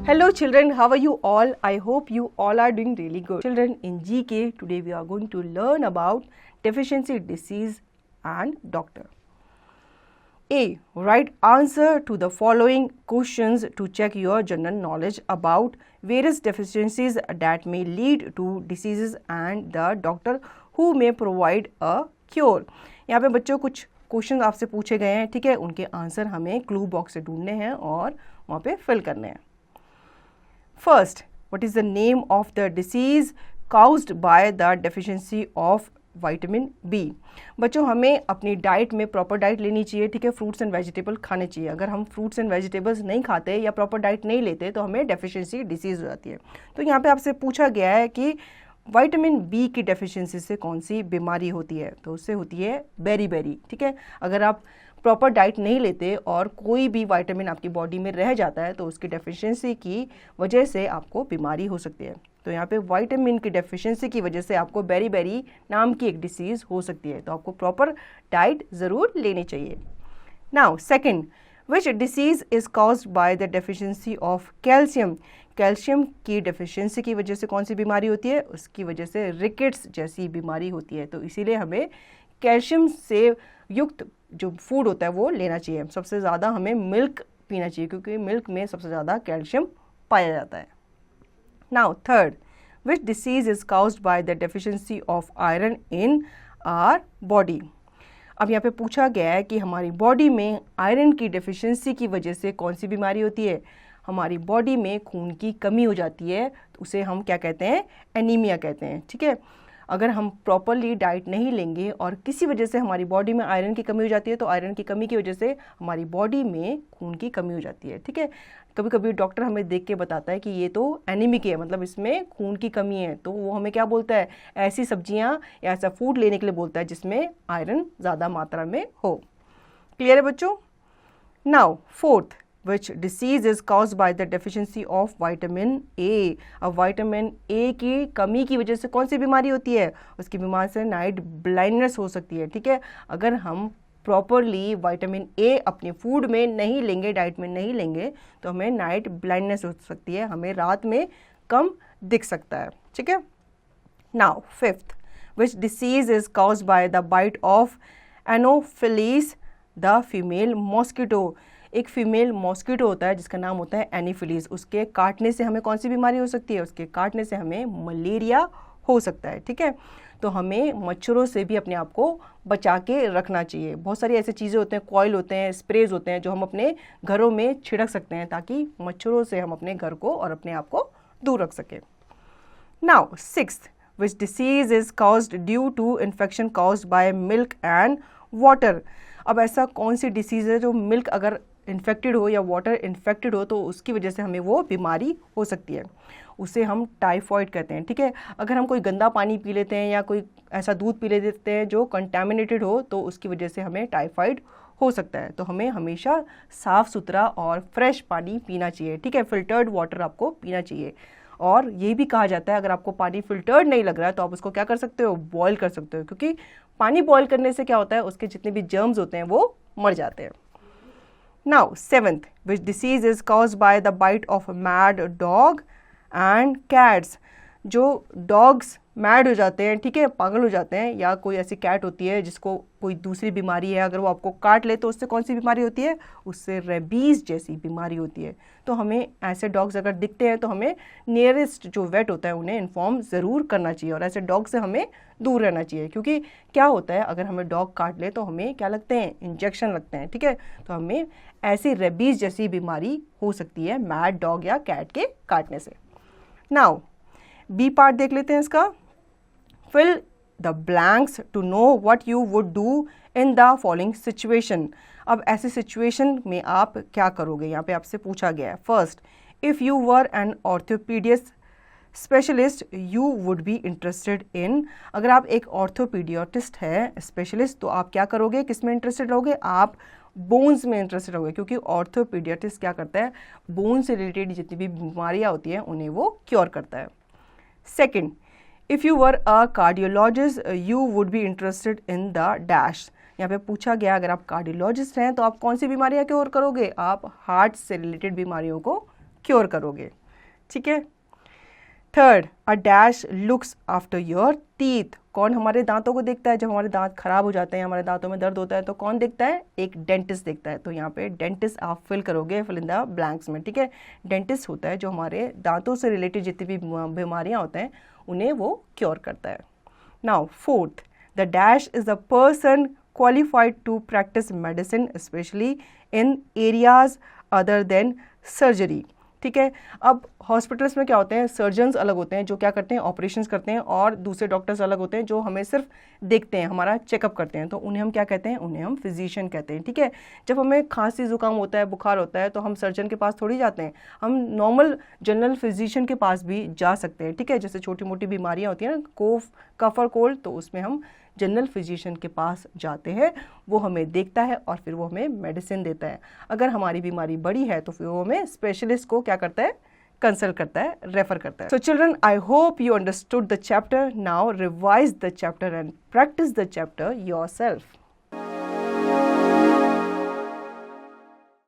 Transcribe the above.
Hello children, how are you all? I hope you all are doing really good. Children, in GK, today we are going to learn about deficiency disease and doctor. A. Write answer to the following questions to check your general knowledge about various deficiencies that may lead to diseases and the doctor who may provide a cure. यहाँ पे बच्चों कुछ question आपसे पूछे गए हैं, ठीक है, उनके आंसर हमें क्लू बॉक्स से ढूंढने हैं और वहाँ पे फिल करने हैं. First, what is the name of the disease caused by the deficiency of vitamin B. बच्चों हमें अपनी डाइट में प्रॉपर डाइट लेनी चाहिए, ठीक है, फ्रूट्स एंड वेजिटेबल खाने चाहिए. अगर हम फ्रूट्स एंड वेजिटेबल्स नहीं खाते या प्रॉपर डाइट नहीं लेते तो हमें डेफिशिएंसी डिसीज़ हो जाती है. तो यहाँ पे आपसे पूछा गया है कि विटामिन बी की डेफिशिएंसी से कौन सी बीमारी होती है, तो उससे होती है बेरी, ठीक है. अगर आप प्रॉपर डाइट नहीं लेते और कोई भी विटामिन आपकी बॉडी में रह जाता है तो उसकी डेफिशिएंसी की वजह से आपको बीमारी हो सकती है. तो यहाँ पे विटामिन की डेफिशिएंसी की वजह से आपको बेरी नाम की एक डिसीज़ हो सकती है. तो आपको प्रॉपर डाइट ज़रूर लेनी चाहिए. Now second, which disease is caused by the deficiency of calcium. Calcium की डेफिशिएंसी की वजह से कौन सी बीमारी होती है, उसकी वजह से रिकेट्स जैसी बीमारी होती है. तो इसीलिए हमें कैल्शियम से युक्त जो फूड होता है वो लेना चाहिए. सबसे ज़्यादा हमें मिल्क पीना चाहिए क्योंकि मिल्क में सबसे ज़्यादा कैल्शियम पाया जाता है. Now third, which disease is caused by the deficiency of iron in our body. अब यहाँ पे पूछा गया है कि हमारी बॉडी में आयरन की डेफिशिएंसी की वजह से कौन सी बीमारी होती है. हमारी बॉडी में खून की कमी हो जाती है, तो उसे हम क्या कहते हैं, एनीमिया कहते हैं, ठीक है. अगर हम प्रॉपरली डाइट नहीं लेंगे और किसी वजह से हमारी बॉडी में आयरन की कमी हो जाती है तो आयरन की कमी की वजह से हमारी बॉडी में खून की कमी हो जाती है, ठीक है. कभी कभी डॉक्टर हमें देख के बताता है कि ये तो एनीमिक है, मतलब इसमें खून की कमी है, तो वो हमें क्या बोलता है, ऐसी सब्जियां या ऐसा फूड लेने के लिए बोलता है जिसमें आयरन ज़्यादा मात्रा में हो. क्लियर है बच्चों. Now fourth, which disease is caused by the deficiency of vitamin A. अब विटामिन ए की कमी की वजह से कौन सी बीमारी होती है, उसकी बीमारी से नाइट ब्लाइंडनेस हो सकती है, ठीक है. अगर हम प्रॉपरली विटामिन ए अपने फूड में नहीं लेंगे, डाइट में नहीं लेंगे, तो हमें नाइट ब्लाइंडनेस हो सकती है, हमें रात में कम दिख सकता है, ठीक है. Now fifth, which disease is caused by the bite of Anopheles the female mosquito. एक फीमेल मॉस्किटो होता है जिसका नाम होता है एनीफिलीज. उसके काटने से हमें कौन सी बीमारी हो सकती है, उसके काटने से हमें मलेरिया हो सकता है, ठीक है. तो हमें मच्छरों से भी अपने आप को बचा के रखना चाहिए. बहुत सारी ऐसी चीज़ें होते हैं, कॉयल होते हैं, स्प्रेज होते हैं जो हम अपने घरों में छिड़क सकते हैं ताकि मच्छरों से हम अपने घर को और अपने आप को दूर रख सकें. Now sixth, which disease is caused due to infection caused by milk and water. अब ऐसा कौन सी डिसीज़ है जो मिल्क अगर इन्फेक्टेड हो या वाटर इन्फेक्टेड हो तो उसकी वजह से हमें वो बीमारी हो सकती है. उसे हम टाइफॉइड कहते हैं, ठीक है. अगर हम कोई गंदा पानी पी लेते हैं या कोई ऐसा दूध पी लेते हैं जो कंटामिनेटेड हो तो उसकी वजह से हमें टाइफॉइड हो सकता है. तो हमें हमेशा साफ़ सुथरा और फ्रेश पानी पीना चाहिए, ठीक है. फिल्टर्ड वाटर आपको पीना चाहिए. और ये भी कहा जाता है अगर आपको पानी फिल्टर्ड नहीं लग रहा है तो आप उसको क्या कर सकते हो, बॉयल कर सकते हो, क्योंकि पानी बॉयल करने से क्या होता है, उसके जितने भी जर्म्स होते हैं वो मर जाते हैं. Now seventh, which disease is caused by the bite of mad dog and cats. जो डॉग्स मैड हो जाते हैं, ठीक है, पागल हो जाते हैं, या कोई ऐसी कैट होती है जिसको कोई दूसरी बीमारी है, अगर वो आपको काट ले तो उससे कौन सी बीमारी होती है, उससे रेबीज़ जैसी बीमारी होती है. तो हमें ऐसे डॉग्स अगर दिखते हैं तो हमें नियरेस्ट जो वेट होता है उन्हें इन्फॉर्म ज़रूर करना चाहिए और ऐसे डॉग से हमें दूर रहना चाहिए. क्योंकि क्या होता है, अगर हमें डॉग काट ले तो हमें क्या लगते हैं, इंजेक्शन लगते हैं, ठीक है. तो हमें ऐसी रेबीज़ जैसी बीमारी हो सकती है मैड डॉग या कैट के काटने से. नाउ बी पार्ट देख लेते हैं इसका. Fill the blanks to know what you would do in the following situation. अब ऐसी सिचुएशन में आप क्या करोगे, यहाँ पे आपसे पूछा गया है. First, if you were an orthopaedics specialist you would be interested in. अगर आप एक ऑर्थोपीडियाटिस्ट है, स्पेशलिस्ट, तो आप क्या करोगे, किस में इंटरेस्टेड रहोगे, आप बोन्स में इंटरेस्टेड रहोगे. क्योंकि ऑर्थोपीडियाटिस्ट क्या करता है, बोन से रिलेटेड जितनी भी बीमारियाँ होती हैं उन्हें वो क्योर करता है. Second, if you were a cardiologist you would be interested in the dash. यहाँ पे पूछा गया अगर आप कार्डियोलॉजिस्ट हैं तो आप कौन सी बीमारियाँ क्योर करोगे, आप हार्ट से रिलेटेड बीमारियों को क्योर करोगे. ठीक है। Third, a dash looks after your teeth. कौन हमारे दांतों को देखता है? जब हमारे दांत खराब हो जाते हैं, हमारे दांतों में दर्द होता है, तो कौन देखता है? एक डेंटिस्ट देखता है। तो यहाँ पे डेंटिस्ट आप फिल करोगे, फिल इन द ब्लैंक्स में, ठीक है। डेंटिस्ट होता है जो हमारे दांतों से रिलेटेड जितनी भी बीमारियाँ होते हैं उन्हें वो क्योर करता है। Now fourth, the dash is the person qualified to practice medicine specially in areas other than surgery. ठीक है। अब हॉस्पिटल्स में क्या होते हैं, सर्जन्स अलग होते हैं जो क्या करते हैं, ऑपरेशंस करते हैं, और दूसरे डॉक्टर्स अलग होते हैं जो हमें सिर्फ देखते हैं, हमारा चेकअप करते हैं, तो उन्हें हम क्या कहते हैं, उन्हें हम फिजिशियन कहते हैं। ठीक है। जब हमें खांसी जुकाम होता है, बुखार होता है, तो हम सर्जन के पास थोड़ी जाते हैं, हम नॉर्मल जनरल फिजिशियन के पास भी जा सकते हैं। ठीक है। जैसे छोटी मोटी बीमारियाँ होती हैं ना, कफ और कोल्ड, तो उसमें हम जनरल फिजिशियन के पास जाते हैं, वो हमें देखता है और फिर वो हमें मेडिसिन देता है। अगर हमारी बीमारी बड़ी है तो फिर वो हमें स्पेशलिस्ट को क्या करता है, कंसल्ट करता है, रेफर करता है। So children, I hope you understood the chapter. Now revise the chapter and practice the chapter yourself.